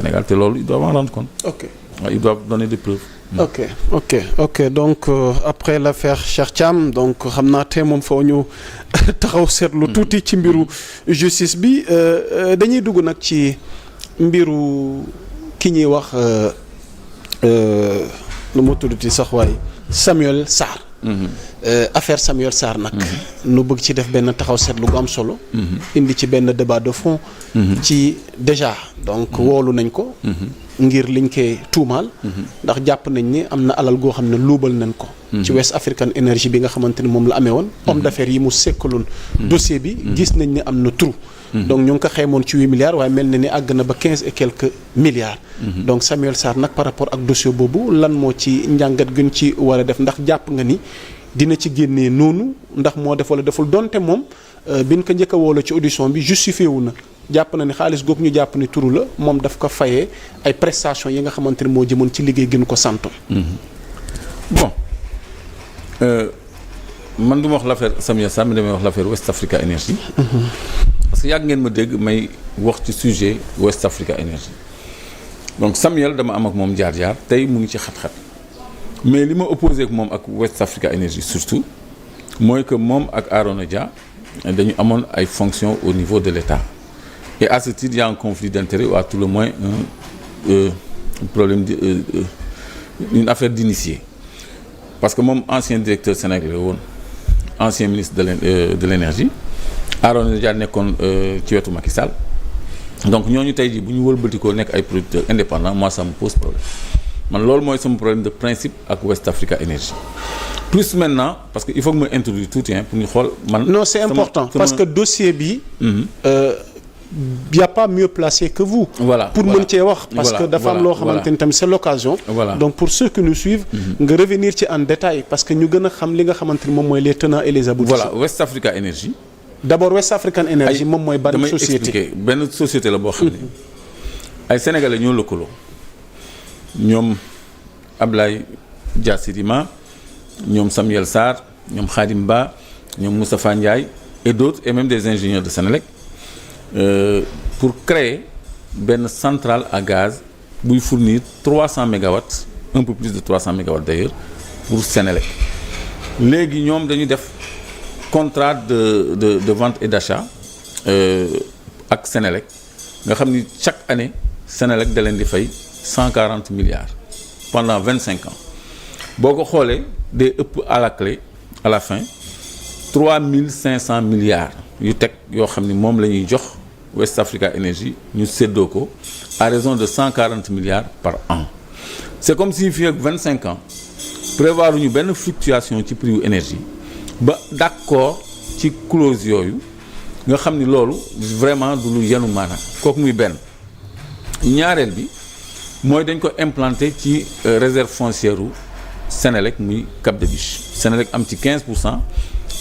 Sénégal te loolu ils doivent en rendre compte. ok Ils doivent donner des preuves. ok donc après l'affaire Cheikh Thiam donc xam naa te moom foo ñu taxaw seetlu tuuti ci mbiru justice bi dañuy dugg nag ci mbiru ki ñuy wax nu mu tuddati sax waay Samuel Sarr. Affaire Samuel Sarr nag. nu bëgg ci def benn taxaw seetlu gu am solo. indi ci benn débat de fond. ci déjà donc woolu nañ ko. ngir liñ koy tuumaal. ndax jàpp nañ ni am na alal goo xam ne luubal nañ ko. ci West African Energy bi nga xamante ni moom la amee woon. homme d'affaires yi mu sekkaloon. dossier bi gis nañ ni am na trou. donc ñu ngi ko xaymoon ci 8 milliards waaye mel na ni àgg na ba 15 et quelques milliards. donc Samuel Sarr nag par rapport ak dossier boobu lan moo ci njàngat guñ ci war a def ndax jàpp nga ni dina ci génnee noonu ndax moo def wala deful donte moom biñ ko njëkk a woolo ci audition bi justifié wu na. jàpp na ni xaalis googu ñu jàpp ni turu la moom daf ko fayee ay prestations yi nga xamante ni moo jëmoon ci liggéey gën ko santoon. Bon man du ma wax l'affaire Samuel Sarr mais damay wax l'affaire West Africa Energy. parce que yàgg ngeen ma dégg may wax ci sujet West Africa Energy. donc Samuel dama am ak moom jaar-jaar tey mu ngi ci xat-xat mais li ma opposé ak moom ak West Africa Energy surtout mooy que moom ak Arona Dia dañu amoon ay fonctions au niveau de l'État. Et à ce titre, il y a un conflit d'intérêt ou à tout le moins un problème, une affaire d'initié. Parce que mon ancien directeur sénégalais, ancien ministre de l'énergie, Arona Dia nekkoon ci wetu Macky Sall. Donc ñooñu tey jii bu ñu wëlbatikoo nekk ay producteurs indépendants moi ça me pose problème man loolu mooy sama problème de principe ak West Africa Energy. Plus maintenant parce que il faut que ma introduire tout pour ñu xool man. Non, c'est important parce que dossier bi. Y a pas mieux placé que vous. Voilà pour mën cee wax. parce que dafa am loo xamante ni tamit c'est l'occasion. donc pour ceux qui nous suivent. nga revenir ci en détail parce que ñu gën a xam li nga xamante ni moom mooy les tenants et les aboutissants. voilà West Africa Energy. d'abord West African Energy moom mooy ban société damay expliquer benn société la boo xam ne ay sénégalais ñoo lëkkaloo ñoom Ablaye Dia Sidima ñoom Samuel Sarr ñoom Khadim Ba ñoom Moustapha Ndiaye et d'autres et même des ingénieurs de Sénélec. Pour créer benn centrale à gaz buy fournir 300 mégawatts un peu plus de 300 mégawatts d'ailleurs pour Sénélec léegi ñoom dañu def contrat de vente et d'achat ak Sénélec nga xam ni chaque année Sénélec da leen di fay 140 milliards pendant 25 ans boo ko xoolee day ëpp à la clé à la fin 3500 milliards yu teg yoo xam ni moom la ñuy jox West Africa Energy ñu séddoo ko à raison de 140 milliards par an c'est comme si fii ak 25 ans prévoir ñu benn fluctuation ci prix wu énergie ba d'accord ci clause yooyu nga xam ni loolu vraiment du lu yenu maanaam kooku muy benn ñaareel bi mooy dañ ko implanté ci réserve foncière u Sénélec muy Cap de Biche Sénélec am ci 15%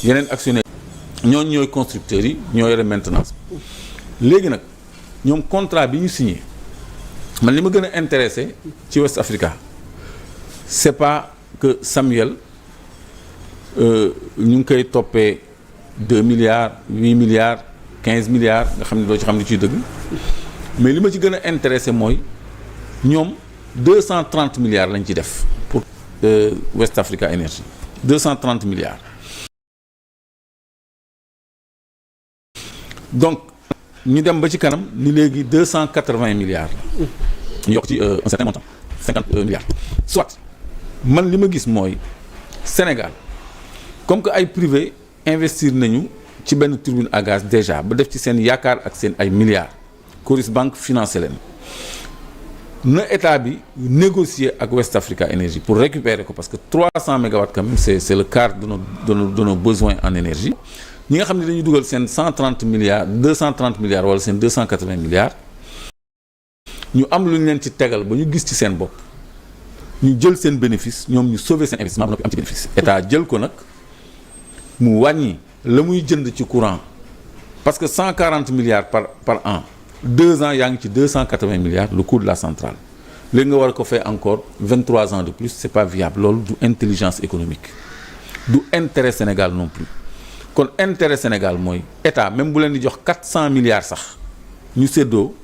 yeneen actionnaire ñooñu ñooy constructeurs yi ñoo yore maintenance léegi nag ñoom contrat bi ñu signé man li ma gën a intéressé ci West Africa c'est pas que Samuel ñu ngi koy toppee 2 milliards 8 milliards 15 milliards nga xam ne doo ci xam ne ciy dëgg mais li ma ci gën a intéressé mooy ñoom 230 milliards lañ ci def pour West Africa Energy 230 milliards donc ñu dem ba ci kanam ni léegi 280 milliards la ñu yokk ci un certain montant 50 milliards soit man li ma gis mooy Sénégal comme que ay privé investir nañu ci benn turbine à gaz déjà ba def ci seen yaakaar ak seen ay milliards Coris Bank financé leen na état bi négocier ak West Africa Energy pour récupérer ko parce que 300 mégawatts quand même c'est le quart de nos besoins en énergie ñi nga xam ne dañuy dugal seen 130 milliards 230 milliards wala seen 280 milliards ñu am lu ñu leen ci tegal ba ñu gis ci seen bopp ñu jël seen bénéfice ñoom ñu sauver seen investissement ba noppi am ci bénéfice état jël ko nag mu wàññi la muy jënd ci courant parce que 140 milliards par an 2 ans yaa ngi ci 280 milliards le coût de la centrale léegi nga war a ko faire encore 23 ans de plus c'est pas viable loolu du intelligence économique du intérêt Sénégal non plus kon intérêt Sénégal mooy état même bu leen di jox 400 milliards sax ñu séddoo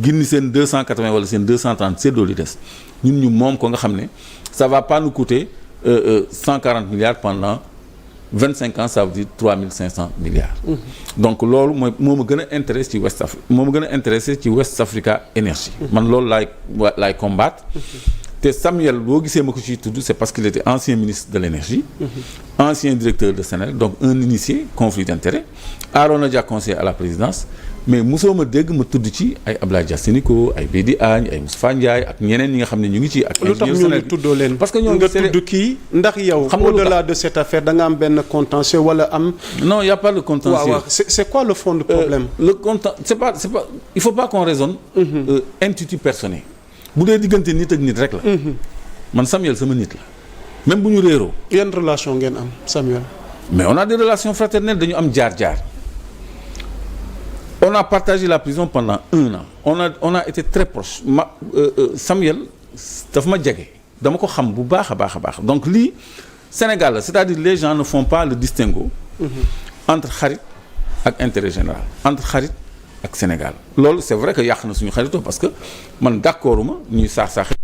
ginni seen 280 wala seen 230 séddoo li des ñun ñu moom ko nga xam ne ça va pas nous coûter 140 milliards pendant 25 ans, ça veut dire 3500 milliards. Donc loolu mooy moo ma gën a intéressé ci West Africa moo ma gën a intéressé ci West Africa Energy. man loolu laay combattre. te Samuel boo gisee ma ko ciy tudd c'est parce qu'il était ancien ministre de l'énergie. Ancien directeur de Senelec, donc un initié conflit d'intérêt. Arona Dia conseiller à la présidence. mais mosoo ma dégg ma tudd ci ay Abdoulaye Dia Sénico ay Bedi Agne ay Moustapha Ndiaye ak ñeneen ñi nga xam ne ñu ngi ci. ak lu tax ñu tuddoo leen parce que ñoo nga tudd kii ndax yow. au-delà de cette affaire da nga am benn contentieux wala am. non y a pas de contentieux. waaw c'est quoi le fond du problème. le contentieux c'est pas il faut pas qu'on raisonne. intuitu personnel. bu dee diggante nit ak nit rek la. man Samuel sama nit la même bu ñu réeroo. yan relation ngeen am Samuel. mais on a des relations fraternelles dañu am jaar-jaar. On a partagé la prison pendant 1 an on a été très proches Samuel dafa ma jege dama ko xam bu baax a baax a baax donc lii Sénégal la c'est-à-dire les gens ne font pas le distinguo entre xarit ak intérêt général entre xarit ak Sénégal loolu c'est vrai que yàq na suñu xaritoo parce que man d'accorduma ñuy saax-saaxi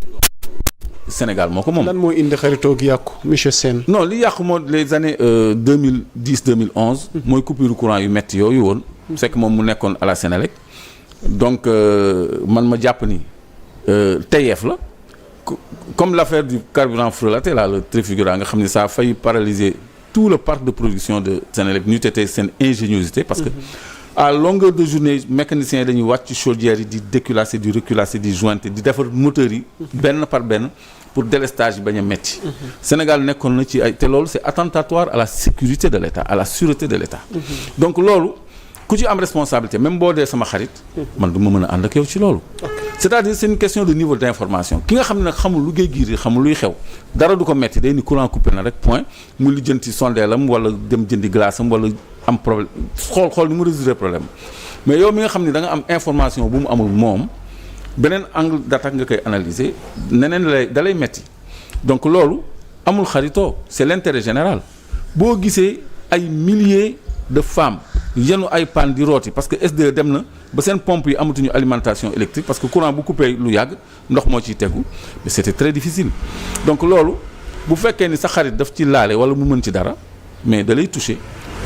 Sénégal moo ko moom. lan moo indi xaritoo gi yàqu monsieur Sène. non li yàqu moo les années 2010 2011. mooy coupure courant yu métti yooyu woon. c'est que moom mu nekkoon à la Sénélec donc man ma jàpp ni tayeef la comme l'affaire du carburant frelaté là le trifigurant nga xam ne ça a failli paralyser tout le parc de production de Sénélec ñu tetee seen ingéniosité parce que à longueur de journée mécaniciens yi dañuy wàcc chaudière yi di déculasser di reculasser di jointer di defar moteurs yi benn par benn pour délestage yi bañ a metti Sénégal nekkoon na ci ay te loolu c'est attentatoire à la sécurité de l'État à la sûreté de l'État donc loolu ku ci am responsabilité même boo dee sama xarit man du ma mën a ànd ak yow ci loolu c'est-à-dire c'est une question de niveau d'information ki nga xam ne nag xamul lu géej giir xamul luy xew dara du ko metti day ni courant coupé na rek point mu lijjanti sondeelam wala dem jëndi glace am wala am problème xool ni mu résoudre problème mais yow mi nga xam ne da nga am information bu mu amul moom beneen angle d'attaque nga koy analyser neneen da lay metti donc loolu amul xaritoo c'est l'intérêt général boo gisee ay milliers de femmes yenu ay panne di rooti parce que SDE dem na ba seen pompe yi amatuñu alimentation électrique parce que courant bu coupé lu yàgg ndox moo ciy tegu mais c'était très difficile donc loolu bu fekkee ni sa xarit daf ci laale wala mu mën ci dara mais da lay toucher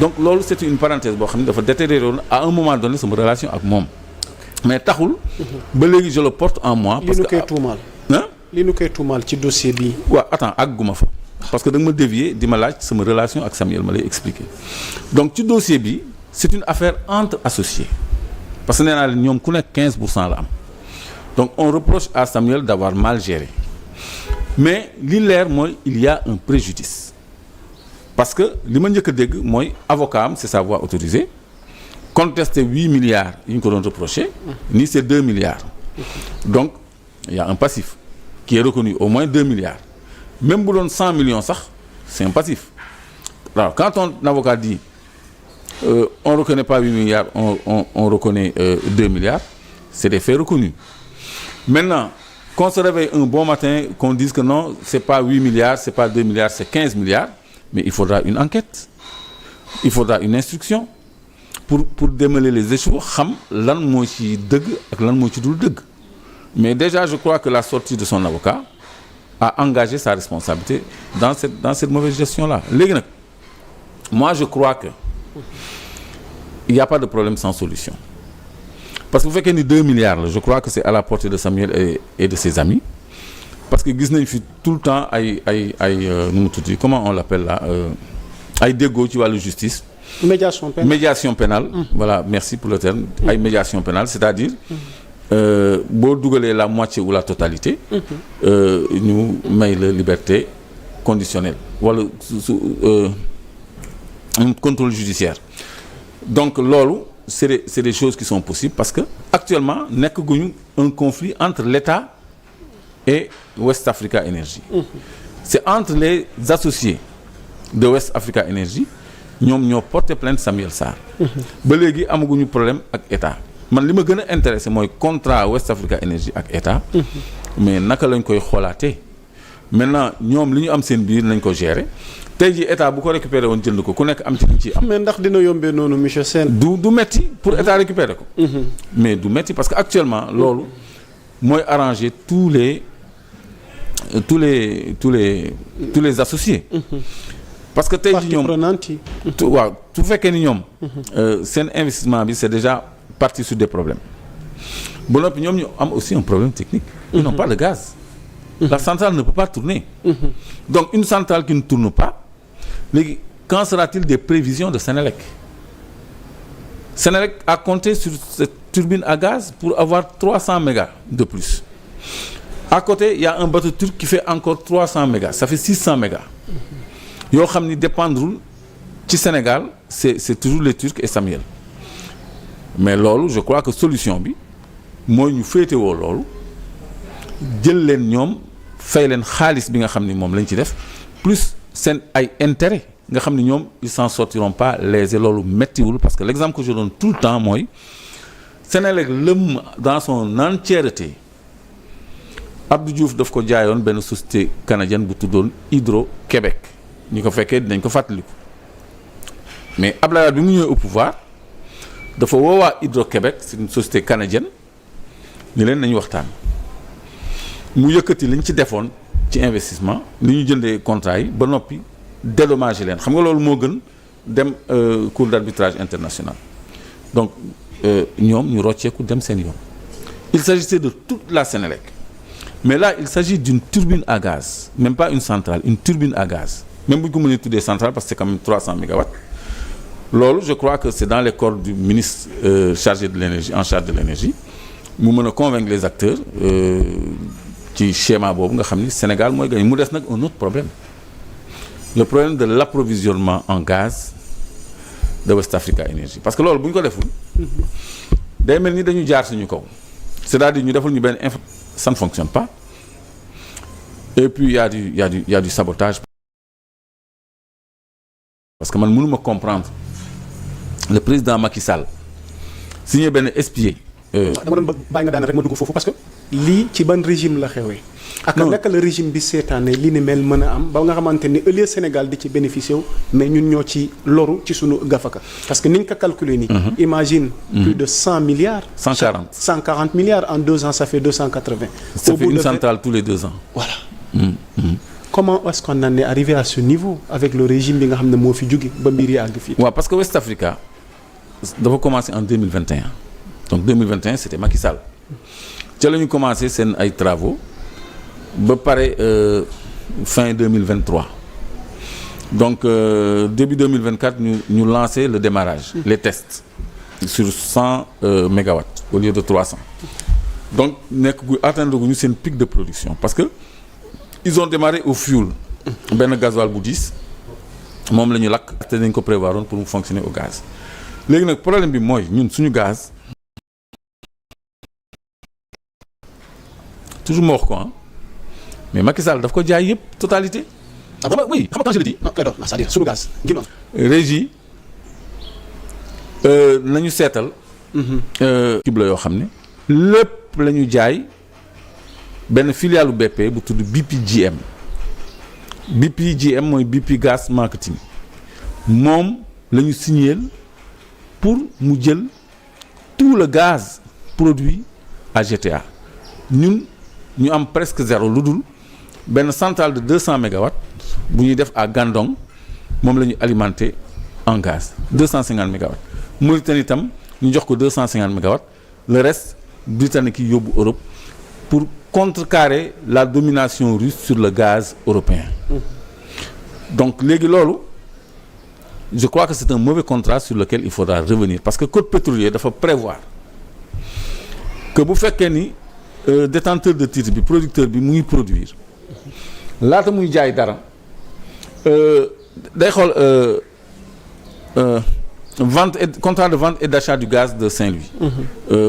donc loolu c'est une parenthèse boo xam ne dafa détériorer woon à un moment donné sama relation ak moom mais taxul ba léegi je le porte en moi parce que li nu koy tuumaal ci dossier bi waaw attends àgguma fa parce que da nga ma dévier di ma laaj sama relation ak Samuel ma lay expliquer donc ci dossier bi c'est une affaire entre associés parce que nee naa leen ñoom ku nekk 15% la am donc on reproche à Samuel d'avoir mal géré mais li leer mooy il y a un préjudice parce que li ma njëkk a dégg mooy avocat am c'est sa voix autorisée contesté 8 milliards yi ñu ko doon reproché ni c'est 2 milliards donc il y a un passif qui est reconnu au moins 2 milliards même bu doon 100 millions sax c'est un passif alors quand ton avocat dit on reconnaît pas 8 milliards on reconnaît 2 milliards c'est des faits reconnus maintenant qu'on se réveille un bon matin qu'on dise que non c'est pas 8 milliards c'est pas 2 milliards c'est 15 milliards mais il faudra une enquête il faudra une instruction pour démêler les échos xam lan moo ci dëgg ak lan moo ci dul dëgg mais déjà je crois que la sortie de son avocat a engagé sa responsabilité dans cette mauvaise gestion-là léegi nag moi je crois que il y a pas de problème sans solution parce que bu fekkee ni 2 milliards la je crois que c'est à la portée de Samuel et de ses amis parce que gis nañ fi tout le temps ay nu mu tudd comment on l'appelle là ay déggoo ci wàllu justice. médiation pénale. Voilà merci pour le terme. ay médiation pénale c'est-à-dire. boo dugalee la moitié ou la totalité. ñu may la liberté conditionnelle wala un contrôle judiciaire donc loolu c'est des choses qui sont possibles parce que actuellement nekk guñu un conflit entre l'État et West Africa Energy. C'est entre les associés de West Africa Energy ñoom ñoo porté plainte Samuel Sarr. ba léegi amaguñu problème ak État man li ma gën a intéressé mooy contrat West Africa Energy ak État. mais naka lañ koy xoolaatee maintenant ñoom li ñu am seen biir nañ ko gérer tey jii état bu ko récupérer woon jënd ko ku nekk am ci li ci am. mais ndax dina yombee noonu monsieur Sène. du metti pour état récupérer ko. mais du metti parce que actuellement loolu mooy arranger tous les associés. parce que tey jii ñoom waaw su fekkee ni ñoom. seen investissement bi c'est déjà parti sur des problèmes. ba noppi ñoom ñu am aussi un problème technique. ils n'ont pas de gaz. La centrale ne peut pas tourner. Donc une centrale qui ne tourne pas léegi qu'en sera-t-il des prévisions de Senelec? Senelec a compté sur cette turbine à gaz pour avoir 300 mégas de plus. À côté il y a un bateau turc qui fait encore 300 mégas ça fait 600 mégas yoo xam ni dépendrul ci Sénégal c'est toujours les Turcs et Samuel mais loolu je crois que solution bi mooy ñu féetewoo loolu jël leen ñoom fay leen xaalis bi nga xam ni moom lañ ci def plus seen ay intérêt nga xam ni ñoom ils s'en sortiront pas lésés loolu méttiwul parce que l'exemple que je donne tout le temps mooy Senelec lëm dans son entièreté Abdou Diouf daf ko jaayoon benn société canadienne bu tuddoon Hydro-Québec ñi ko fekkee dinañ ko fàttaliku mais Abdoulaye Wade bi mu ñëwee au pouvoir dafa woowaa Hydro-Québec c'est une société canadienne ni leen nañu waxtaan mu yëkkati li ñu ci defoon ci investissement li ñu jëndee contrat yi ba noppi dédommager leen xam nga loolu moo gën dem cour d'arbitrage international donc ñoom ñu rocceeku dem seen yoon. Il s'agissait de toute la Sénélec mais là il s'agit d'une turbine à gaz même pas une centrale une turbine à gaz même bu ñu ko mënee tuddee centrale parce que c'est quand même 300 mégawatts loolu je crois que c'est dans les cordes du ministre chargé de l'énergie en charge de l'énergie mu mën a convaincre les acteurs ci schéma boobu nga xam ni Sénégal mooy gagné mu des nag un autre problème le problème de l'approvisionnement en gaz de West Africa Energy parce que loolu bu ñu ko deful day mel ni dañu jaar suñu kaw c'est-à-dire ñu deful ñu benn ça ne fonctionne pas et puis il y a du sabotage parce que man mënuma comprendre le président Macky Sall signé benn SPA. dama doon bëgg bàyyi nga daan rek ma dugg foofu parce que lii ci ban régime la xewee. ak naka la régime bi seetaane li ni mel mën a am ba nga xamante ni au lieu Sénégal di ci bénéficier wu mais ñun ñoo ci loru ci sunu gafaka parce que niñ ko calculer nii. imagine plus de 100 milliards. 140 milliards en 2 ans ça fait 280. ça fait une centrale tous les 2 ans. voilà. Comment est-ce qu'on en est arrivé à ce niveau avec le régime bi nga xam ne moo fi jóge ba mbir yi àgg fii. waaw parce que West Africa dafa commencer en 2021 donc 2021 c'était Macky Sall ca la ñu commencé seen ay travaux ba pare fin 2023 donc début 2024 ñu lancé le démarrage les tests sur 100 mégawatts au lieu de 300 donc nekk gu atteindre gu ñu seen pic de production parce que ils ont démarré au fioul benn gasoil bu 10 moom la ñu lakk te dañ ko prévoir woon pour mu fonctionner au gaz léegi nag problème bi mooy ñun suñu gaz toujours ma wax ko mais Macky Sall daf ko jaay yëpp totalité. ah bon oui xam nga quand je le dis non Clédor c'est-à-dire suñu gaz gi noonu. régie nañu seetal. kii la yoo xam ne lépp la ñu jaay. benn filiale BP bu tudd BPGM BPGM mooy BP Gas Marketing moom la ñu signé pour mu jël tout le gaz produit à GTA ñun ñu am presque zéro lu dul benn centrale de 200 mégawatts bu ñuy def à Gandon moom la ñu alimenter en gaz 250 mégawatts Mauritanie itam ñu jox ko 250 mégawatts le reste britannique yi yóbbu Europe pour contrecarrer la domination russe sur le gaz européen. Donc léegi loolu je crois que c'est un mauvais contrat sur lequel il faudra revenir parce que code pétrolier dafa prévoir que bu fekkee ni détenteur de titre bi producteur bi mu ngi produire laata muy jaay dara day xool vente et contrat de vente et d'achat du gaz de Saint-Louis.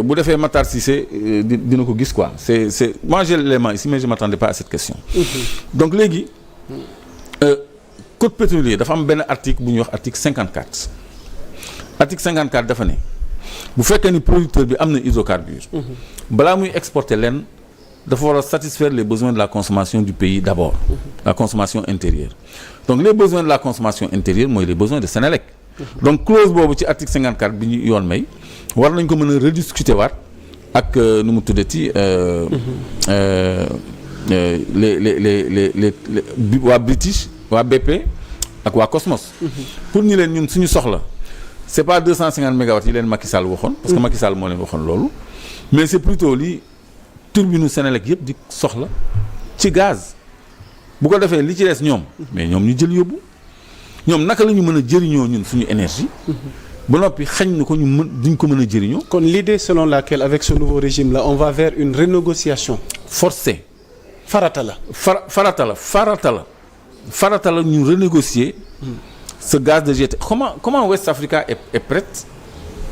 bu defee Matar Cissé dina ko gis quoi c'est moi j'ai l'élément ici mais je m'attendais pas à cette question. Donc léegi code pétrolier dafa am benn article bu ñuy wax article 54. article 54 dafa ne bu fekkee ni producteur bi am na hydrocarbure balaa muy exporter leen dafa war a satisfaire les besoins de la consommation du pays d'abord, la consommation intérieure. Donc les besoins de la consommation intérieure mooy les besoins de Sénélec. Donc clause boobu ci article 54 bi ñu yoon may war nañ ko mën a rediscuter waat ak nu mu tuddati les waa British waa BP ak waa Cosmos. pour ñu leen ñun suñu soxla c'est pas 250 mégawatts yi leen Macky Sall waxoon. parce que Macky Sall moo leen waxoon loolu. mais c'est plutôt li turbine Sénélec yëpp di soxla ci gaz bu ko defee li ci des ñoom. mais ñoom ñu jël yóbbu ñoom naka la ñu mën a jëriñoo ñun suñu énergie. ba noppi xañ na ko ñu mën duñ ko mën a jëriñoo. kon l'idée selon laquelle avec ce nouveau régime là on va vers une renégociation forcée. farata la. farata la ñu renégocier ce gaz de GT. comment West Africa est prête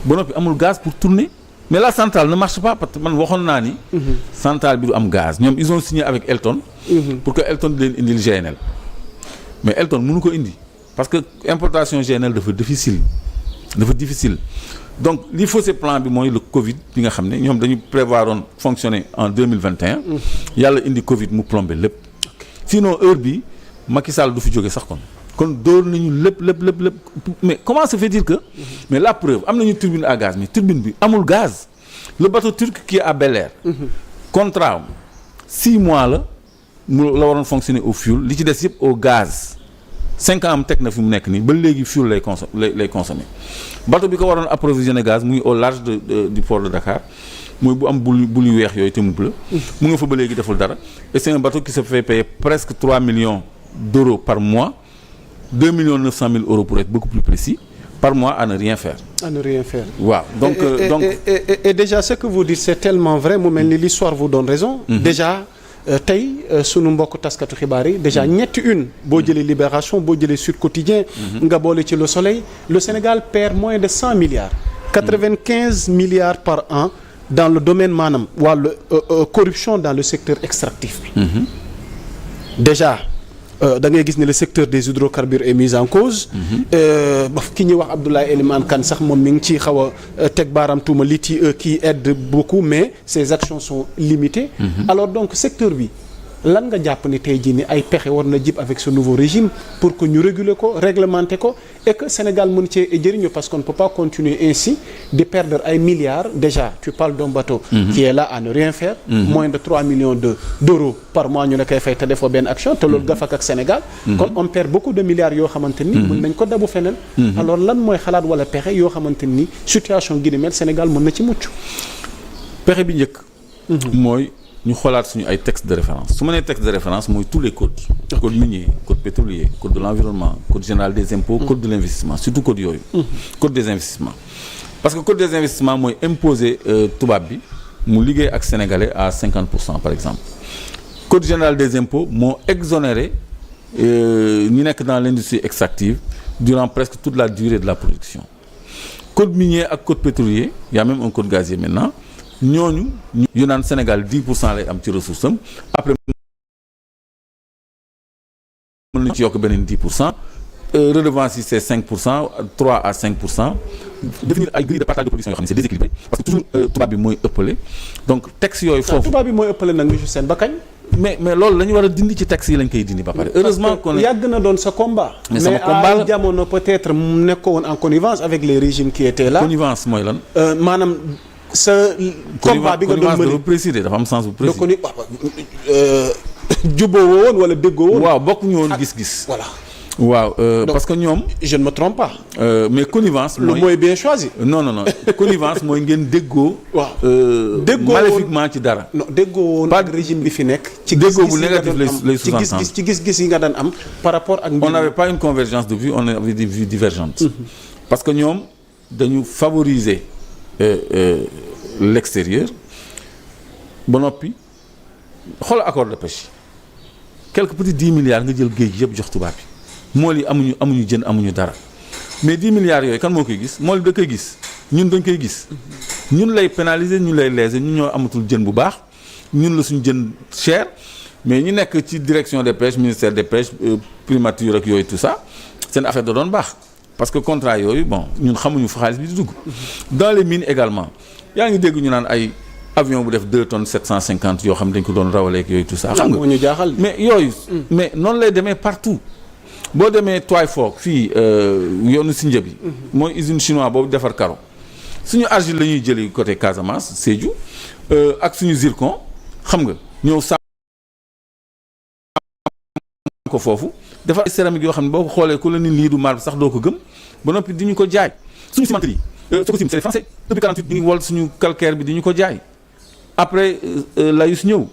ba noppi amul gaz pour tourner mais la centrale ne marche pas parce que man waxoon naa ni. centrale bi du am gaz ñoom ils ont signé avec Elton. pour que Elton di leen indil GNL. mais Elton mënu ko indi parce que importation GNL dafa difficile. Donc li faussé plan bi mooy le Covid bi nga xam ne ñoom dañu prévoir woon fonctionner en 2021. yàlla indi Covid mu plombé lépp. sinon heure bi Macky Sall du fi jóge sax kon dóor nañu lépp mais comment se fait-il que. mais la preuve am nañu turbine à gaz mais turbine bi amul gaz. le bateau turc qui est à Bel-Air. contrat am 6 mois la waroon fonctionner au fioul li ci des yëpp au gaz. 5 ans am teg na fi mu nekk nii ba léegi fuel lay consommer bateau bi ko waroon approvisionner gaz muy au large du port de Dakar muy bu am bul yu weex yooyu te mu bleu mu nga fa ba léegi deful dara et c'est un bateau qui se fait payer presque 3 millions d'euros par mois 2 900 000 euros pour être beaucoup plus précis par mois à ne rien faire. waaw donc et déjà ce que vous dites c'est tellement vrai mu mel ni l'histoire vous donne raison. déjà. tey sunu mbokk taskatu xibaar yi déjà ñetti une boo jëlee Libération boo jëlee Sud Quotidien nga boole ci Le Soleil le Sénégal perd moins de 100 milliards 95 milliards par an dans le domaine maanaam wàllu corruption dans le secteur extractif bi déjà da ngay gis ne le secteur des hydrocarbures est mis en cause ki ñuy wax Abdoulaye Elimane Kane sax moom mi ngi ci xaw a teg baaraam tuuma l'ITIE qui aide beaucoup mais ses actions sont limitées alors donc secteur bi lan nga jàpp ni tey jii ni ay pexe war na jib avec ce nouveau régime pour que ñu réguler ko réglementer ko et que Sénégal mën cee jëriñu parce qu'on ne peut pas continuer ainsi de perdre ay milliards déjà tu parles d'un bateau qui est là à ne rien faire moins de 3 millions d'euros par mois ñu ne koy fay te defoo benn action te loolu gafak ak Sénégal kon on perd beaucoup de milliards yoo xamante ni mën nañ ko dabu feneen alors lan mooy xalaat wala pexe yoo xamante ni situation gi ni mel Sénégal mën na ci mucc pexe bi njëkk mooy ñu xoolaat suñu ay textes de référence su ma nee texte de référence mooy tous les codes code minier code pétrolier code de l'environnement code général des impôts code de l'investissement surtout code yooyu code des investissements parce que code des investissements mooy imposer tubaab bi mu liggéey ak sénégalais à 50% par exemple code général des impôts moo exonéré ñi nekk dans l'industrie extractive durant presque toute la durée de la production code minier ak code pétrolier il y a même un code gazier maintenant ñooñu yu naan Sénégal 10% lay am ci ressource am après mën nañu ci yokk beneen 10% redevance yi c'est 5% 3 à 5% définir ay grille de partage de production yoo xam ne c'est déséquilibré parce que toujours tubaab bi mooy ëppale donc texte yooyu foofu tubaab bi mooy ëppale nag monsieur Sène ba kañ mais loolu la ñu war a dindi ci texte yi lañ koy dindi ba pare heureusement qu'on yàgg na doon sa combat mais à jamono peut-être mu nekkoon woon en connivence avec les régimes qui étaient là connivence mooy lan maanaam sa combat bi nga doon mëne dafa préciser dafa am sens bu préciser juboo woon wala déggoo woon waaw bokk ñu woon gis-gis voilà waaw parce que ñoom je ne me trompe pas mais connivence le mot est bien choisi non connivence mooy ngeen déggoo déggoo maléfiquement ci dara non déggoo woon ak régime bi fi nekk ci déggoo bu négatif lay sous-entendre ci gis-gis yi nga daan am par rapport ak on n'avait pas une convergence de vues on avait des vues divergentes parce que ñoom dañu favoriser l'extérieur ba noppi xool accord de pêche quelques petits 10 milliards nga jël géej yëpp jox tubaab bi mool yi amuñu jën amuñu dara mais 10 milliards yooyu kan moo koy gis mool bi da koy gis ñun dañ koy gis ñun lay pénaliser ñun lay léser ñun ñoo amatul jën bu baax ñun la suñu jën cher mais ñu nekk ci direction des pêches ministère des pêches primature ak yooyu tout ça seen affaire da doon baax parce que contrat yooyu bon ñun xamuñu fa xaalis bi di dugg dans les mines également yaa ngi dégg ñu naan ay avion bu def 2 tonnes 750 yoo xam dañ ko doon rawaleeg yooyu tout ça. xam nga moo ñu jaaxal. mais yooyu. mais noonu lay demee partout. boo demee Twyford fii yoonu Sindia bi. mooy usine chinois boobu defar karo. suñu argile la ñuy jëlee côté Casamance Sédhiou ak suñu zircon xam nga ñëw sàmm ko foofu defar ay céramique yoo xam ne boo ko xoolee ku la ni lii du marbre sax doo ko gëm ba noppi di ñu ko jaay suñu cimenterie yi Sococim c'est les français depuis 48 ñu ngi wol suñu calcaire bi di ñu ko jaay après Layus ñëw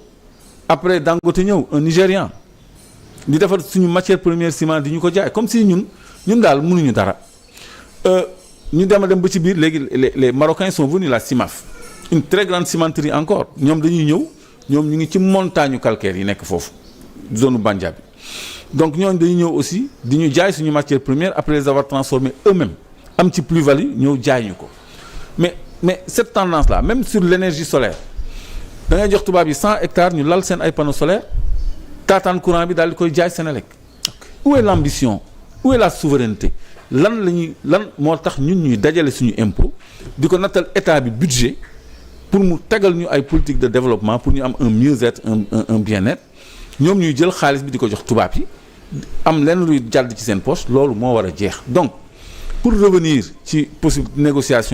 après Dangote ñëw un Nigérian di defar suñu matière première ciment di ñu ko jaay comme si ñun daal mënuñu dara ñu dem ba ci biir léegi les Marocains sont venus la CIMAF une très grande cimenterie encore ñoom dañuy ñëw ñoom ñu ngi ci montagne calcaire yi nekk foofu zone Bandia bi donc ñooñu dañuy ñëw aussi di ñu jaay suñu matière première après les avoir transformées eux-mêmes am ci plus-value ñëw jaay ñu ko mais cette tendance là même sur l'énergie solaire da ngay jox tubaab yi 100 hectares ñu lal seen ay panneaux solaires taataan courant bi daal di koy jaay Senelec où est l'ambition où est la souveraineté lan moo tax ñuy dajale suñu impôt di ko nattal état bi budget pour mu tegal ñu ay politique de développement pour ñu am un mieux-être un bien-être ñoom ñuy jël xaalis bi di ko jox tubaab yi am lenn luy jàdd ci seen poche loolu moo war a jeex donc pour revenir ci possible négociation